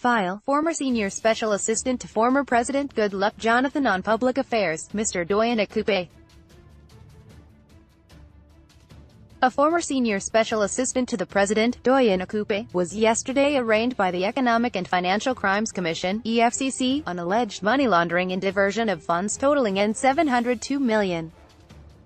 file. Former senior special assistant to former President Goodluck Jonathan on public affairs, Mr. Doyin Okupe. A former senior special assistant to the president, Doyin Okupe, was yesterday arraigned by the Economic and Financial Crimes Commission, EFCC, on alleged money laundering and diversion of funds totaling N702 million.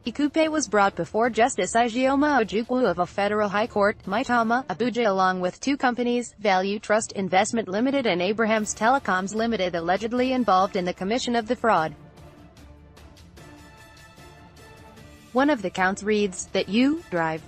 Okupe was brought before Justice Doyin Okupe of a federal high court, Maitama, Abuja, along with two companies, Value Trust Investment Limited and Abrahams Telecoms Limited, allegedly involved in the commission of the fraud. One of the counts reads, that you drive.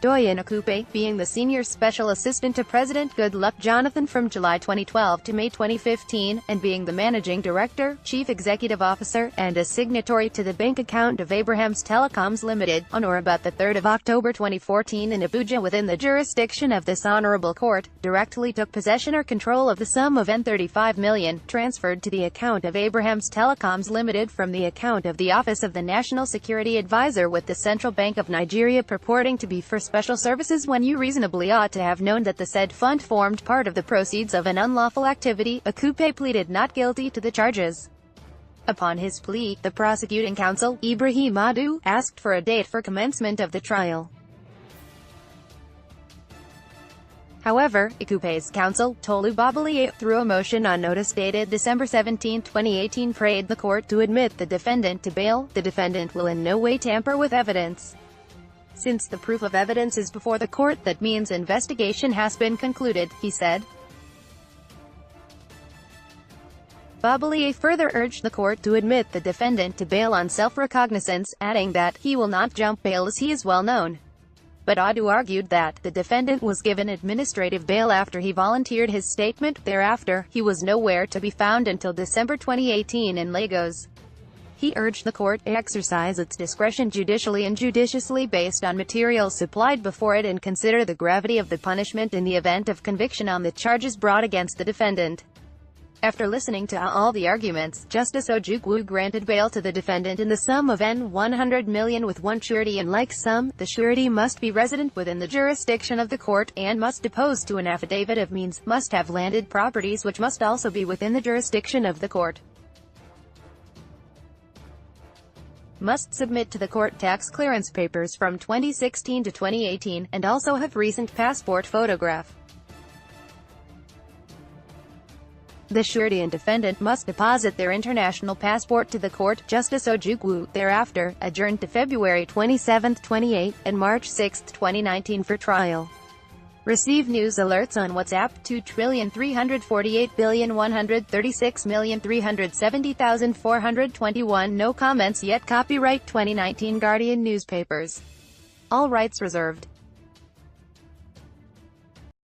Doyin Okupe, being the senior special assistant to President Goodluck Jonathan from July 2012 to May 2015, and being the managing director, chief executive officer, and a signatory to the bank account of Abrahams Telecoms Limited, on or about the 3rd of October 2014 in Abuja within the jurisdiction of this honorable court, directly took possession or control of the sum of N35 million, transferred to the account of Abrahams Telecoms Limited from the account of the Office of the National Security Advisor with the Central Bank of Nigeria, purporting to be for special services when you reasonably ought to have known that the said fund formed part of the proceeds of an unlawful activity. Okupe pleaded not guilty to the charges. Upon his plea, the prosecuting counsel, Ibrahim Adu, asked for a date for commencement of the trial. However, Okupe's counsel, Tolu Babali, through a motion on notice dated December 17, 2018, prayed the court to admit the defendant to bail. The defendant will in no way tamper with evidence. Since the proof of evidence is before the court, that means investigation has been concluded, he said. Babali further urged the court to admit the defendant to bail on self-recognizance, adding that he will not jump bail as he is well known. But Adu argued that the defendant was given administrative bail after he volunteered his statement. Thereafter, he was nowhere to be found until December 2018 in Lagos. He urged the court to exercise its discretion judicially and judiciously based on materials supplied before it and consider the gravity of the punishment in the event of conviction on the charges brought against the defendant. After listening to all the arguments, Justice Doyin Okupe granted bail to the defendant in the sum of N100 million with one surety and like sum. The surety must be resident within the jurisdiction of the court, and must depose to an affidavit of means, must have landed properties which must also be within the jurisdiction of the court. Must submit to the court tax clearance papers from 2016 to 2018, and also have recent passport photograph. The surety and defendant must deposit their international passport to the court. Justice Doyin Okupe thereafter adjourned to February 27, 2018, and March 6, 2019 for trial. Receive news alerts on WhatsApp 2,348,136,370,421. No comments yet. Copyright 2019 Guardian Newspapers. All rights reserved.